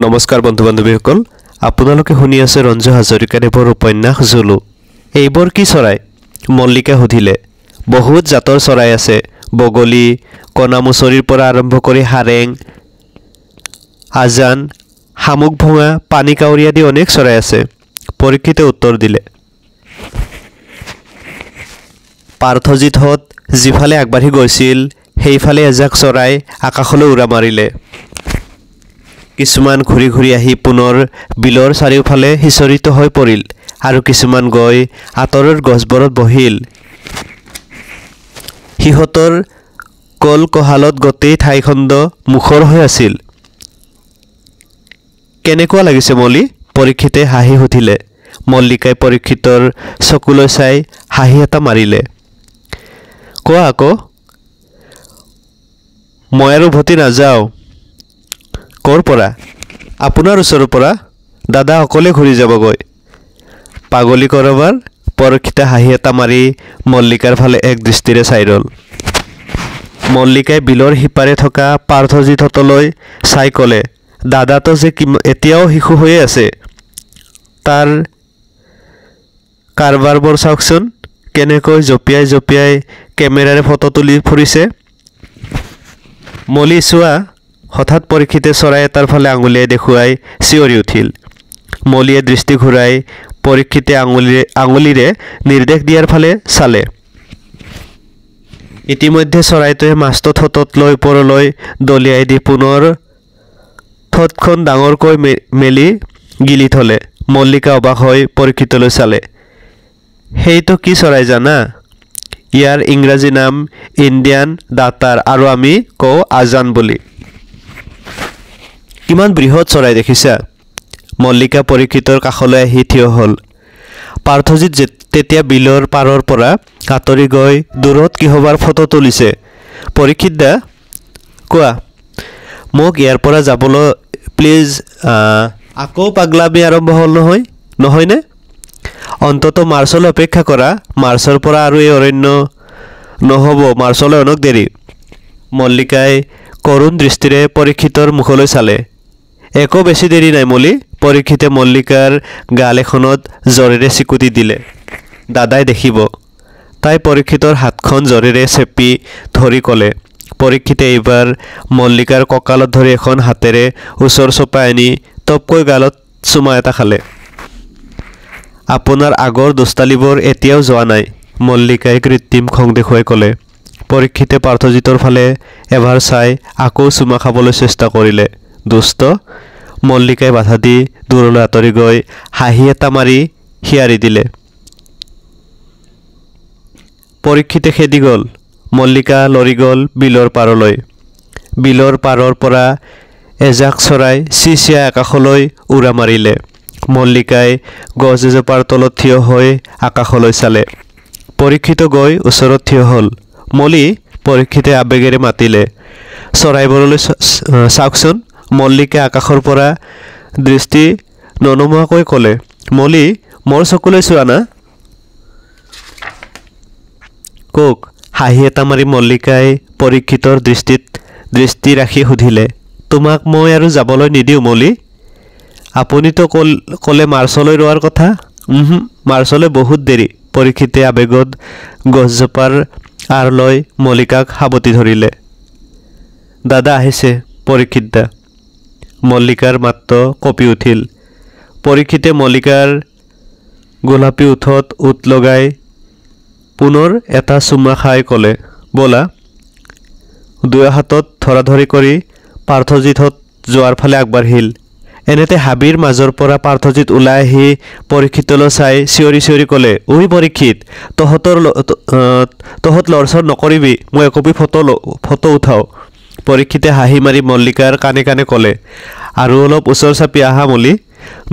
নমস্কাৰ বন্ধু বান্ধৱীসকল আপোনালোকে শুনি আছে ৰঞ্জু হাজৰিকাদেৱৰ উপন্যাস জুলু এইবোৰ কি চৰাই মল্লিকা সুধিলে বহুত জাতৰ চৰাই আছে বগলী কণামুচৰিৰ পৰা আৰম্ভ কৰি হাৰেং আজান হামুক ভঙা পানী কাউৰী আদি অনেক চৰাই আছে পৰীক্ষিতে উত্তৰ দিলে পাৰ্থজিতহঁত যিফালে আগবাঢ়ি গৈছিল সেইফালে এজাক চৰাই আকাশলৈ উৰা মাৰিলে কিছুমান ঘূৰি ঘূৰি আহি পুনৰ বিলৰ চাৰিওফালে হিচৰিত হৈ পৰিল আৰু কিছুমান গৈ আঁতৰৰ গছবোৰত বহিল সিহঁতৰ কল কহালত গোটেই ঠাইখণ্ড মুখৰ হৈ আছিল কেনেকুৱা লাগিছে মলি পৰীক্ষিতে হাঁহি সুধিলে মল্লিকাই পৰীক্ষিতৰ চকুলৈ চাই হাঁহি এটা মাৰিলে কোৱা আকৌ মই আৰু উভতি নাযাওঁ কৰ পৰা আপোনাৰ ওচৰৰ পৰা দাদা অকলে ঘূৰি যাবগৈ পাগলী কৰবাৰ পৰীক্ষিতে হাঁহি এটা মাৰি মল্লিকাৰ ফালে এক দৃষ্টিৰে চাই ৰ'ল মল্লিকাই বিলৰ সিপাৰে থকা পাৰ্থজিতহঁতলৈ চাই ক'লে দাদাটো যে এতিয়াও শিশু হৈয়ে আছে তাৰ কাৰবাৰবোৰ চাওকচোন কেনেকৈ জঁপিয়াই জঁপিয়াই কেমেৰাৰে ফটো তুলি ফুৰিছে মলি চোৱা হঠাৎ পৰীক্ষিতে চৰাই এটাৰ ফালে আঙুলিয়াই দেখুৱাই চিঞৰি উঠিল মলিয়ে দৃষ্টি ঘূৰাই পৰীক্ষিতে আঙুলিৰে নিৰ্দেশ দিয়াৰ ফালে চালে ইতিমধ্যে চৰাইটোৱে মাছটো ঠোঁটত লৈ ওপৰলৈ দলিয়াই দি পুনৰ ঠোঁটখন ডাঙৰকৈ মেলি গিলি থলে মল্লিকা অবাক হৈ পৰীক্ষিতলৈ চালে সেইটো কি চৰাই জানা ইয়াৰ ইংৰাজী নাম ইণ্ডিয়ান ডাটাৰ আৰু আমি কওঁ আজান বুলি কিমান বৃহৎ চৰাই দেখিছা মল্লিকা পৰীক্ষিতৰ কাষলৈ আহি থিয় হ'ল পাৰ্থজিত তেতিয়া বিলৰ পাৰৰ পৰা আঁতৰি গৈ দূৰত কিহবাৰ ফটো তুলিছে পৰীক্ষিত দা কোৱা মোক ইয়াৰ পৰা যাবলৈ প্লিজ আকৌ পাগলামি আৰম্ভ হ'ল নহয়নে অন্ততঃ মাৰ্চলৈ অপেক্ষা কৰা মাৰ্চৰ পৰা আৰু এই অৰণ্য নহ'ব মাৰ্চলৈ অনেক দেৰি মল্লিকাই কৰুণ দৃষ্টিৰে পৰীক্ষিতৰ মুখলৈ চালে একো বেছি দেৰি নাই মলি পৰীক্ষিতে মল্লিকাৰ গাল এখনত জৰেৰে চিকুটি দিলে দাদাই দেখিব তাই পৰীক্ষিতৰ হাতখন জৰেৰে চেপি ধৰি ক'লে পৰীক্ষিতে এইবাৰ মল্লিকাৰ কঁকালত ধৰি এখন হাতেৰে ওচৰ চপাই আনি টপকৈ গালত চুমা এটা খালে আপোনাৰ আগৰ দুষ্টালিবোৰ এতিয়াও যোৱা নাই মল্লিকাই কৃত্ৰিম খং দেখুৱাই ক'লে পৰীক্ষিতে পাৰ্থজিতৰ ফালে এবাৰ চাই আকৌ চুমা খাবলৈ চেষ্টা কৰিলে দুষ্ট মল্লিকাই বাধা দি দূৰলৈ আঁতৰি গৈ হাঁহি এটা মাৰি হিয়াৰি দিলে পৰীক্ষিতে খেদি গ'ল মল্লিকা লৰি গ'ল বিলৰ পাৰলৈ বিলৰ পাৰৰ পৰা এজাক চৰাই চিচিয়াই আকাশলৈ উৰা মাৰিলে মল্লিকাই গছ এজোপাৰ তলত থিয় হৈ আকাশলৈ চালে পৰীক্ষিত গৈ ওচৰত থিয় হ'ল মলি পৰীক্ষিতে আবেগেৰে মাতিলে চৰাইবোৰলৈ চাওকচোন মল্লিকে আকাশৰ পৰা দৃষ্টি ননমোৱাকৈ ক'লে মলি মোৰ চকুলৈ চোৱা না কওক হাঁহি এটা মাৰি মল্লিকাই পৰীক্ষিতৰ দৃষ্টি ৰাখি সুধিলে তোমাক মই আৰু যাবলৈ নিদিওঁ মলি আপুনিতো ক'লে মাৰ্চলৈ ৰোৱাৰ কথা মাৰ্চলৈ বহুত দেৰি পৰীক্ষিতে আবেগত গছজোপাৰ আঁৰ লৈ মল্লিকাক সাৱটি ধৰিলে দাদা আহিছে পৰীক্ষিত দা মল্লিকাৰ মাতটো কঁপি উঠিল পৰীক্ষিতে মল্লিকাৰ গোলাপী ওঠত ওত লগাই পুনৰ এটা চুমা খাই ক'লে ব'লা দুয়ো হাতত ধৰাধৰি কৰি পাৰ্থজিতহঁত যোৱাৰ ফালে আগবাঢ়িল এনেতে হাবিৰ মাজৰ পৰা পাৰ্থজিত ওলাই আহি পৰীক্ষিতলৈ চাই চিঞৰি চিঞৰি ক'লে ঐ পৰীক্ষিত তহঁত লৰচৰ নকৰিবি মই একপি ফটো উঠাওঁ পৰীক্ষিতে হাঁহি মাৰি মল্লিকাৰ কাণে কাণে ক'লে আৰু অলপ ওচৰ চাপি আহা মলি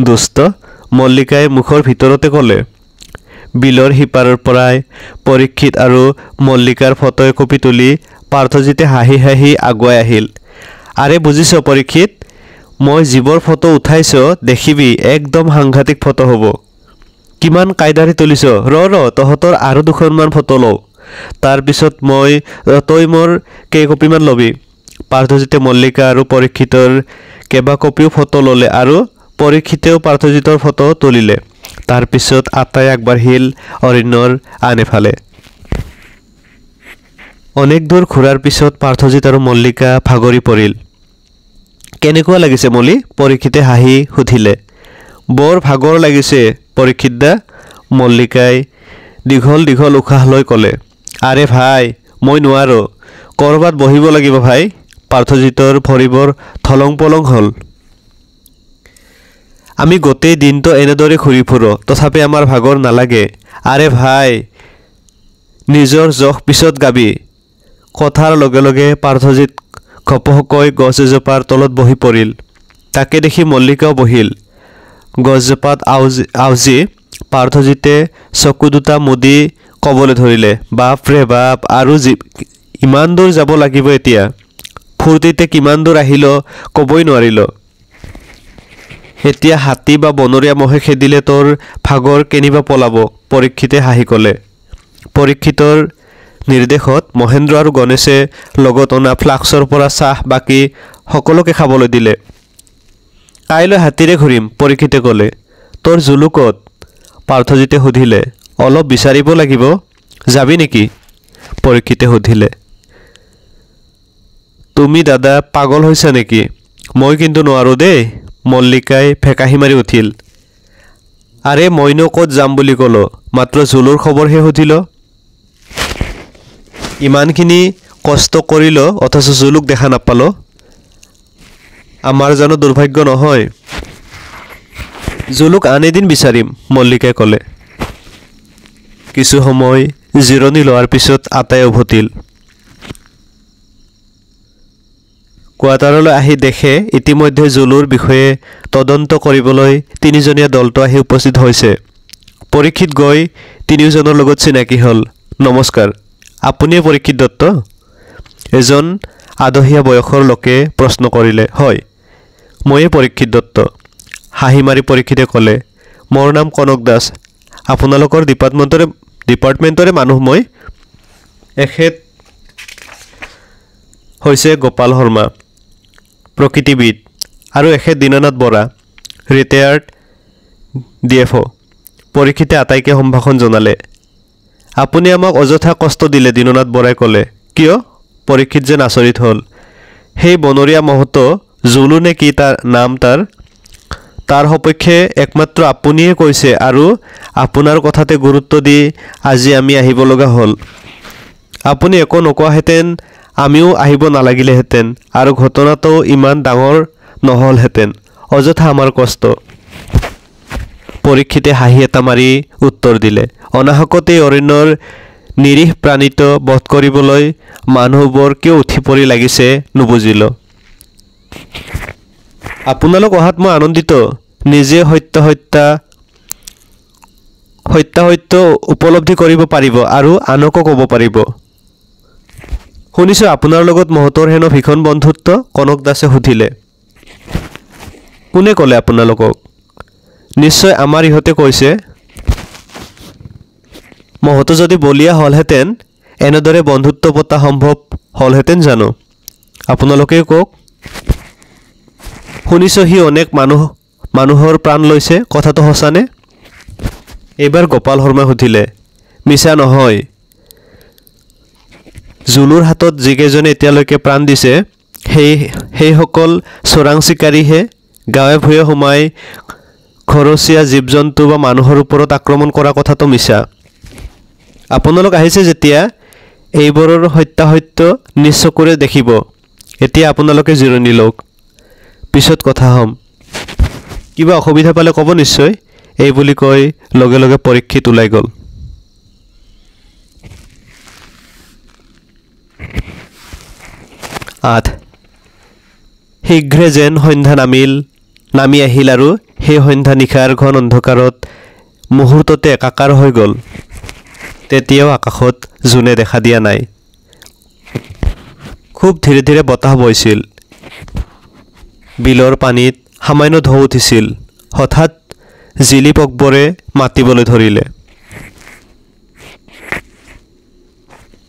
দুষ্ট মল্লিকাই মুখৰ ভিতৰতে ক'লে বিলৰ সিপাৰৰ পৰাই পৰীক্ষিত আৰু মল্লিকাৰ ফটো একপি তুলি পাৰ্থজিতে হাঁহি হাঁহি আগুৱাই আহিল আৰে বুজিছ পৰীক্ষিত মই যিবোৰ ফটো উঠাইছোঁ দেখিবি একদম সাংঘাতিক ফটো হ'ব কিমান কাইদাৰে তুলিছ ৰ তহঁতৰ আৰু দুখনমান ফটো লওঁ তাৰপিছত তই মোৰ কেইকপিমান ল'বি পাৰ্থজিতে মল্লিকা আৰু পৰীক্ষিতৰ কেইবা কপিও ফটো ল'লে আৰু পৰীক্ষিতেও পাৰ্থজিতৰ ফটো তুলিলে। তাৰ পিছত আটাই আগবাঢ়িল অৰণ্যৰ আন এফালে। অনেক দূৰ ঘূৰাৰ পিছত পাৰ্থজিত আৰু মল্লিকা ভাগৰি পৰিল। কেনেকুৱা লাগিছে মলি? পৰীক্ষিতে হাঁহি সুধিলে। বৰ ভাগৰ লাগিছে পৰীক্ষিত দা, মল্লিকাই দীঘল দীঘল উশাহ লৈ ক'লে। আৰে ভাই, মই নোৱাৰো, ক'ৰবাত বহিব লাগিব ভাই। পাৰ্থজিতৰ ভৰিবোৰ থলং পলং হ'ল। আমি গোটেই দিনটো এনেদৰে ঘূৰি ফুৰো, তথাপি আমাৰ ভাগৰ নালাগে। আৰে ভাই, নিজৰ জখ পিছত গাবি। কথাৰ লগে লগে পাৰ্থজিত ঘপহকৈ গছ এজোপাৰ তলত বহি পৰিল। তাকে দেখি মল্লিকাও বহিল। গছজোপাত আউজি পাৰ্থজিতে চকু দুটা মুদি ক'বলৈ ধৰিলে, বাপ ৰে বাপ, আৰু ইমান দূৰ যাব লাগিব এতিয়া। ফূৰ্তিতে কিমান দূৰ আহিল ক'বই নোৱাৰিল। এতিয়া হাতী বা বনৰীয়া মহে খেদিলে তোৰ ভাগৰ কেনিবা পলাব, পৰীক্ষিতে হাঁহি ক'লে। পৰীক্ষিতৰ নিৰ্দেশত মহেন্দ্ৰ আৰু গণেশে লগত অনা ফ্লাস্কৰ পৰা চাহ বাকী সকলোকে খাবলৈ দিলে। কাইলৈ হাতীৰে ঘূৰিম, পৰীক্ষিতে ক'লে। তোৰ জুলু ক'ত? পাৰ্থজিতে সুধিলে। অলপ বিচাৰিব লাগিব। যাবি নেকি? পৰীক্ষিতে সুধিলে। তুমি দাদা পাগল হৈছা নেকি? মই কিন্তু নোৱাৰো দেই, মল্লিকাই ফেকাহি মাৰি উঠিল। আৰে মইনো ক'ত যাম বুলি ক'লো, মাত্ৰ জুলুৰ খবৰহে সুধিল। ইমানখিনি কষ্ট কৰিল অথচ জুলুক দেখা নাপালো। আমাৰ জানো দুৰ্ভাগ্য নহয়? জুলুক আন এদিন বিচাৰিম, মল্লিকাই ক'লে। কিছু সময় জিৰণি লোৱাৰ পিছত আটাই উভতিল। কোৱাৰ্টাৰলৈ আহি দেখে ইতিমধ্যে জুলুৰ বিষয়ে তদন্ত কৰিবলৈ তিনিজনীয়া দলটো আহি উপস্থিত হৈছে। পৰীক্ষিত গৈ তিনিওজনৰ লগত চিনাকি হ'ল। নমস্কাৰ, আপুনিয়ে পৰীক্ষিত দত্ত? এজন আদহীয়া বয়সৰ লোকে প্ৰশ্ন কৰিলে। হয়, ময়ে পৰীক্ষিত দত্ত, হাঁহি মাৰি পৰীক্ষিতে ক'লে। মোৰ নাম কনক দাস, আপোনালোকৰ ডিপাৰ্টমেণ্টৰে মানুহ মই। এখেত হৈছে গোপাল শৰ্মা, প্ৰকৃতিবিদ, আৰু এখেত দীননাথ বৰা, ৰিটায়াৰ্ড DFO। পৰীক্ষিতে আটাইকে সম্ভাষণ জনালে। আপুনি আমাক অযথা কষ্ট দিলে, দীননাথ বৰাই ক'লে। কিয়? পৰীক্ষিত যেন আচৰিত হ'ল। সেই বনৰীয়া মহতো জুলু নে কি তাৰ নাম, তাৰ সপক্ষে একমাত্ৰ আপুনিয়ে কৈছে, আৰু আপোনাৰ কথাতে গুৰুত্ব দি আজি আমি আহিব লগা হ'ল। আপুনি একো নকোৱাহেঁতেন আমিও আহিব নালাগিলেহেঁতেন, আৰু ঘটনাটো ইমান ডাঙৰ নহ'লহেঁতেন। অযথা আমাৰ কষ্ট। পৰীক্ষিতে হাঁহি এটা মাৰি উত্তৰ দিলে। অনাহকতেই অৰণ্যৰ নিৰীহ প্ৰাণীটো বধ কৰিবলৈ মানুহবোৰ কিয় উঠি পৰি লাগিছে নুবুজিলো। আপোনালোক অহাত মই আনন্দিত। নিজে সত্য উপলব্ধি কৰিব পাৰিব আৰু আনকো ক'ব পাৰিব। শুনিছোঁ আপোনাৰ লগত মহতৰ হেনো ভীষণ বন্ধুত্ব, কনক দাসে সুধিলে। কোনে ক'লে আপোনালোকক? নিশ্চয় আমাৰ ইহঁতে কৈছে। মহতো যদি বলীয়া হ'লহেঁতেন এনেদৰে বন্ধুত্ব পতা সম্ভৱ হ'লহেঁতেন জানো? আপোনালোকেই কওক। শুনিছোঁ সি অনেক মানুহৰ প্ৰাণ লৈছে, কথাটো সঁচানে? এইবাৰ গোপাল শৰ্মাই সুধিলে। মিছা নহয়। জুলুৰ হাতত যিকেইজনে এতিয়ালৈকে প্ৰাণ দিছে সেইসকল চোৰাং চিকাৰীহে গাঁৱে ভূঞে সোমাই ঘৰচীয়া জীৱ জন্তু বা মানুহৰ ওপৰত আক্ৰমণ কৰা কথাটো মিছা। আপোনালোক আহিছে যেতিয়া এইবোৰৰ সত্যাসত্য নিজ চকুৰে দেখিব। এতিয়া আপোনালোকে জিৰণি লওক, পিছত কথা হ'ম। কিবা অসুবিধা পালে ক'ব নিশ্চয়, এই বুলি কৈ লগে লগে পৰীক্ষিত ওলাই গ'ল। শীঘ্ৰে যেন সন্ধ্যা নামি আহিল, আৰু সেই সন্ধ্যা নিশাৰ ঘন অন্ধকাৰত মুহূৰ্ততে একাকাৰ হৈ গ'ল। তেতিয়াও আকাশত জোনে দেখা দিয়া নাই। খুব ধীৰে ধীৰে বতাহ বৈছিল। বিলৰ পানীত সামান্য ঢৌ উঠিছিল। হঠাৎ জিলি পকবোৰে মাতিবলৈ ধৰিলে।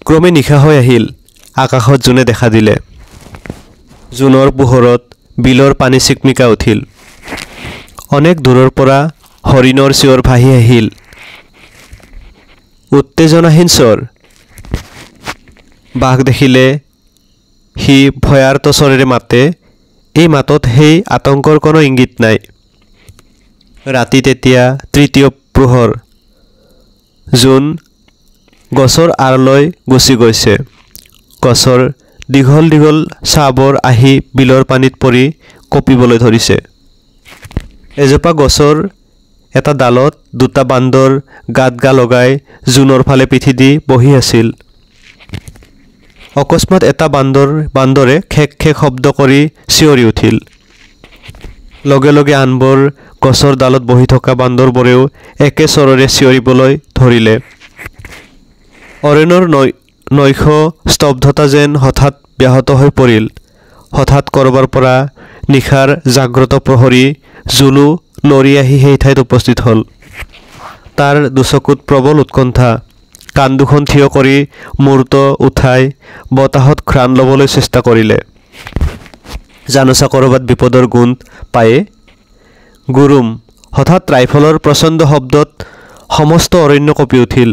ক্ৰমে নিশা হৈ আহিল। আকাশত জোনে দেখা দিলে। জোনৰ পোহৰত বিলৰ পানী চিকমিকা উঠিল। অনেক দূৰৰ পৰা হৰিণৰ চিঞৰ ভাহি আহিল। উত্তেজনাহীন স্বৰ। বাঘ দেখিলে সি ভয়াৰ্ত স্বৰেৰে মাতে। এই মাতত সেই আতংকৰ কোনো ইংগিত নাই। ৰাতি তেতিয়া তৃতীয় প্ৰহৰ। জোন গছৰ আঁৰলৈ গুচি গৈছে। গছৰ দীঘল দীঘল ছাঁবোৰ আহি বিলৰ পানীত পৰি কঁপিবলৈ ধৰিছে। এজোপা গছৰ এটা ডালত দুটা বান্দৰ গাত গা লগাই জোনৰ ফালে পিঠি দি বহি আছিল। অকস্মাত এটা বান্দৰে খেক খেক শব্দ কৰি চিঞৰি উঠিল। লগে লগে আনবোৰ গছৰ ডালত বহি থকা বান্দৰবোৰেও একে স্বৰেৰে চিঞৰিবলৈ ধৰিলে। অৰণ্যৰ নৈশ স্তব্ধতা যেন হঠাৎ ব্যাহত হৈ পৰিল। হঠাৎ কৰবাৰ পৰা নিশাৰ জাগ্ৰত প্ৰহৰী জুলু লৰি আহি সেই ঠাইত উপস্থিত হ'ল। তাৰ দুচকুত প্ৰবল উৎকণ্ঠা। কাণ দুখন থিয় কৰি মূৰটো উঠাই বতাহত ঘ্ৰাণ ল'বলৈ চেষ্টা কৰিলে। জানোচা কৰবাত বিপদৰ গোন্ধ পায়ে। গুৰুম। হঠাৎ ৰাইফলৰ প্ৰচণ্ড শব্দত সমস্ত অৰণ্য কঁপি উঠিল।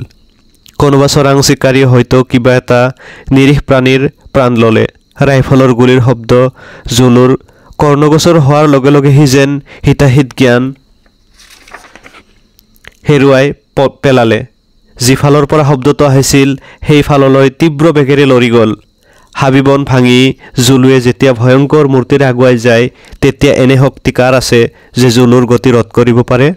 কোনোবা চৰাং চিকাৰীয়ে হয়তো কিবা এটা নিৰীহ প্ৰাণীৰ প্ৰাণ ল'লে। ৰাইফলৰ গুলীৰ শব্দ জুলুৰ কৰ্ণগোচৰ হোৱাৰ লগে লগে সি যেন হিতাহিত জ্ঞান হেৰুৱাই পেলালে। যিফালৰ পৰা শব্দটো আহিছিল সেই ফাললৈ তীব্ৰ বেগেৰে লৰি গ'ল। হাবি বন ভাঙি জুলুৱে যেতিয়া ভয়ংকৰ মূৰ্তিৰে আগুৱাই যায় তেতিয়া এনে শক্তি কাৰ আছে যে জুলুৰ গতি ৰোধ কৰিব পাৰে?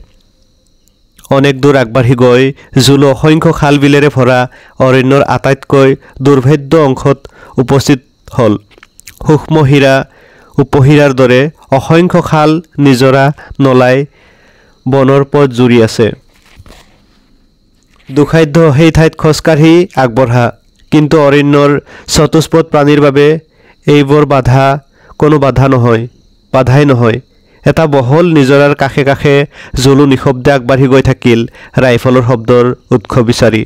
অনেক দূৰ আগবাঢ়ি গৈ জুলু অসংখ্য খাল বিলেৰে ভৰা অৰণ্যৰ আটাইতকৈ দুৰ্ভেদ্য অংশত উপস্থিত হ'ল। সূক্ষ্ম হীৰা উপহীৰাৰ দৰে অসংখ্য খাল নিজৰা নলাই বনৰ পথ জুৰি আছে। দুঃসাধ্য সেই ঠাইত খোজকাঢ়ি আগবঢ়া। কিন্তু অৰণ্যৰ চতুষ্পদ প্ৰাণীৰ বাবে এইবোৰ কোনো বাধাই নহয়। এটা বহল নিজৰাৰ কাষে কাষে জুলু নিশব্দে আগবাঢ়ি গৈ থাকিল ৰাইফলৰ শব্দৰ উৎস বিচাৰি।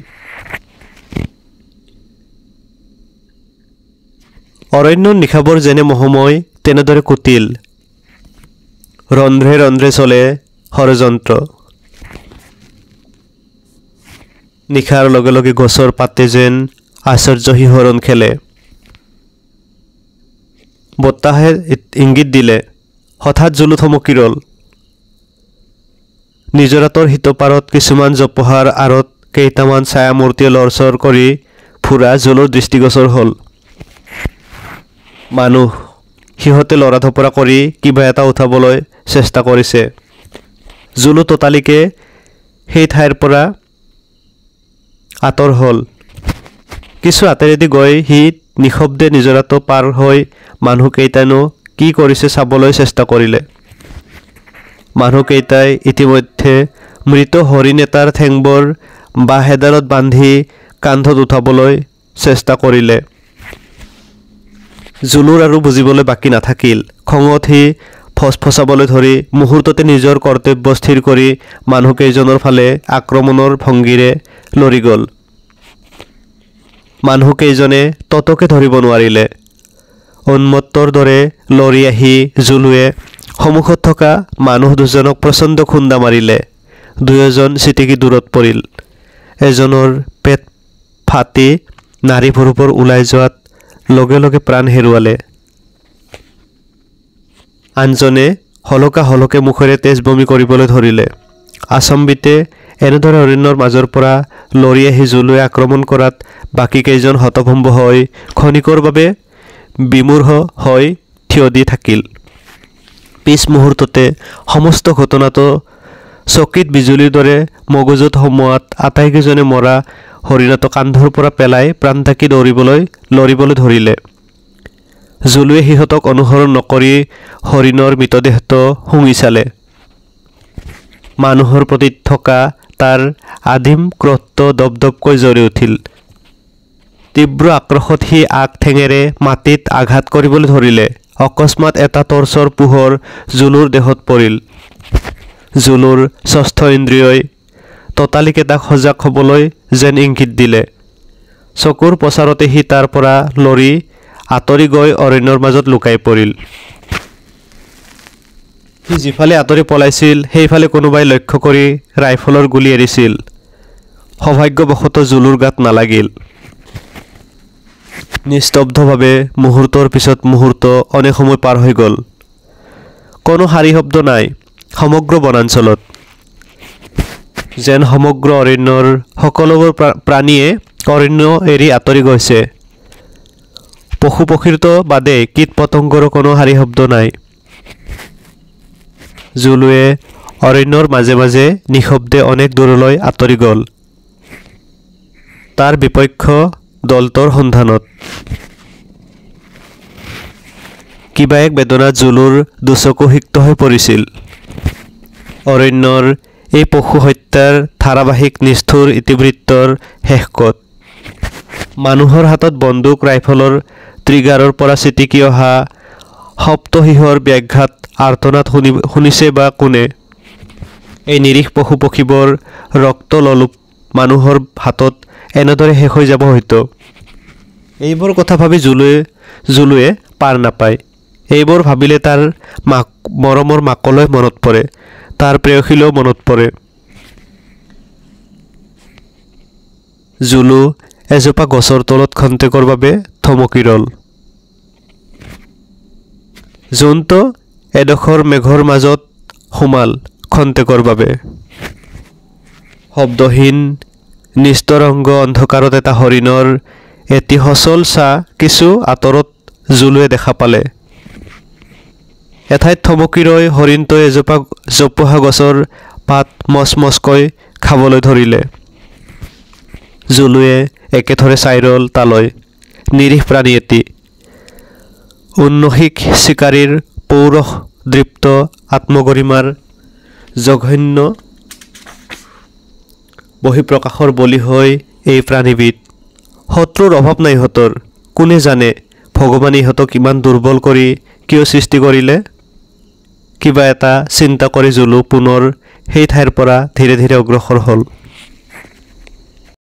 অৰণ্যৰ নিশাবোৰ যেনে মহময় তেনেদৰে কুটিল। ৰন্ধ্ৰে ৰন্ধ্ৰে চলে ষড়যন্ত্ৰ। নিশাৰ লগে লগে গছৰ পাতে যেন আশ্চৰ্য শিহৰণ খেলে। বতাহে ইংগিত দিলে। হঠাৎ জুলু থমকি ৰল। নিজৰাটোৰ সিটোপাৰত কিছুমান জোপোহাৰ আঁৰত কেইটামান ছায়া মূৰ্তিয়ে লৰচৰ কৰি ফুৰা জুলুৰ দৃষ্টিগোচৰ হ'ল। মানুহ। সিহঁতে লৰা ধপৰা কৰি কিবা এটা উঠাবলৈ চেষ্টা কৰিছে। জুলু ততালিকে সেই ঠাইৰ পৰা আঁতৰ হ'ল। কিছু আঁতেৰেদি গৈ সি নিশব্দে নিজৰাটো পাৰ হৈ মানুহকেইটানো কি কৰিছে চাবলৈ চেষ্টা কৰিলে। মানুহকেইটাই ইতিমধ্যে মৃত হৰিণ এটাৰ ঠেংবোৰ বাঁহ এডালত বান্ধি কান্ধত উঠাবলৈ চেষ্টা কৰিলে। জুলুৰ আৰু বুজিবলৈ বাকী নাথাকিল। খঙত সি ফচফচাবলৈ ধৰি মুহূৰ্ততে নিজৰ কৰ্তব্য স্থিৰ কৰি মানুহকেইজনৰ ফালে আক্ৰমণৰ ভংগীৰে লৰি গ'ল। মানুহকেইজনে ততকে ধৰিব নোৱাৰিলে। উন্মত্তৰ দৰে লৰি আহি জুলুৱে সন্মুখত থকা মানুহ দুজনক প্ৰচণ্ড খুন্দা মাৰিলে। দুয়োজন চিটিকি দূৰত পৰিল। এজনৰ পেট ফাটি নাড়ী ভুৰুবোৰ ওলাই যোৱাত লগে লগে প্ৰাণ হেৰুৱালে। আনজনে হলকা হলকে মুখেৰে তেজ বমি কৰিবলৈ ধৰিলে। আচম্বিতে এনেদৰে অৰণ্যৰ মাজৰ পৰা লৰি আহি জুলুৱে আক্ৰমণ কৰাত বাকী কেইজন হতভম্ব হৈ ক্ষণিকৰ বাবে বিমূঢ় হৈ থিয় দি থাকিল। পিছ মুহূৰ্ততে সমস্ত ঘটনাটো চকিত বিজুলীৰ দৰে মগজুত সোমোৱাত আটাইকেইজনে মৰা হৰিণাটো কান্ধৰ পৰা পেলাই প্ৰাণ ঢাকি লৰিবলৈ ধৰিলে। জুলুৱে সিহঁতক অনুসৰণ নকৰি হৰিণৰ মৃতদেহটো শুঙি চালে। মানুহৰ প্ৰতি থকা তাৰ আদিম ক্ৰোধটো দপদপকৈ জ্বলি উঠিল। তীব্ৰ আক্ৰোশত সি আগ ঠেঙেৰে মাটিত আঘাত কৰিবলৈ ধৰিলে। অকস্মাত এটা টৰ্চৰ পোহৰ জুলুৰ দেহত পৰিল। জুলুৰ ষষ্ঠ ইন্দ্ৰিয়ই ততালিকে তাক সজাগ হ'বলৈ যেন ইংগিত দিলে। চকুৰ পচাৰতে সি তাৰ পৰা লৰি আঁতৰি গৈ অৰণ্যৰ মাজত লুকাই পৰিল। সি যিফালে আঁতৰি পলাইছিল সেইফালে কোনোবাই লক্ষ্য কৰি ৰাইফলৰ গুলী এৰিছিল। সৌভাগ্যবশতঃ জুলুৰ গাত নালাগিল। নিস্তব্ধভাৱে মুহূৰ্তৰ পিছত মুহূৰ্ত অনেক সময় পাৰ হৈ গ'ল। কোনো শাৰী শব্দ নাই সমগ্ৰ বনাঞ্চলত। যেন সমগ্ৰ অৰণ্যৰ সকলোবোৰ প্ৰাণীয়ে অৰণ্য এৰি আঁতৰি গৈছে। পশু পক্ষীৰতো বাদে কীট পতংগৰো কোনো শাৰী শব্দ নাই। জুলুৱে অৰণ্যৰ মাজে মাজে নিশব্দে অনেক দূৰলৈ আঁতৰি গ'ল, তাৰ বিপক্ষ দলটোৰ সন্ধানত। কিবা এক বেদনাত জুলুৰ দুচকু সিক্ত হৈ পৰিছিল। অৰণ্যৰ এই পশু হত্যাৰ ধাৰাবাহিক নিষ্ঠুৰ ইতিবৃত্তৰ শেষ ক'ত? মানুহৰ হাতত বন্দুক ৰাইফলৰ ট্ৰিগাৰৰ পৰা ছিটিকি অহা সপ্তশিহৰ ব্যাঘাত আৰ্তনাদ শুনিছে বা কোনে? এই নিৰীহ পশু পক্ষীবোৰ ৰক্তলোলুপ মানুহৰ হাতত এনেদৰে শেষ হৈ যাব হয়তো। এইবোৰ কথা ভাবি জুলুৱে পাৰ নাপায়। এইবোৰ ভাবিলে তাৰ মৰমৰ মাকলৈ মনত পৰে, তাৰ প্ৰেয়সীলৈও মনত পৰে। জুলু এজোপা গছৰ তলত খন্তেকৰ বাবে থমকি ৰ'ল। জোনটো এডোখৰ মেঘৰ মাজত সোমাল খন্তেকৰ বাবে। শব্দহীন নিস্তৰংগ অন্ধকাৰত এটা হৰিণৰ এটি সচল ছাঁ কিছু আঁতৰত জুলুৱে দেখা পালে। এঠাইত থমকি ৰৈ হৰিণটোৱে এজোপা জোপোহা গছৰ পাত মচমচকৈ খাবলৈ ধৰিলে। জুলুৱে একেথৰে চাই ৰ'ল তালৈ। নিৰীহ প্ৰাণী এটি, উন্নসিক চিকাৰীৰ পৌৰুষ দৃপ্ত আত্মগৰিমাৰ জঘন্য বহিঃপ্ৰকাশৰ বলি হৈ এই প্ৰাণীবিধ। শত্ৰুৰ অভাৱ নাই ইহঁতৰ। কোনে জানে ভগৱানে ইহঁতক ইমান দুৰ্বল কৰি কিয় সৃষ্টি কৰিলে? কিবা এটা চিন্তা কৰি জুলু পুনৰ সেই ঠাইৰ পৰা ধীৰে ধীৰে অগ্ৰসৰ হ'ল।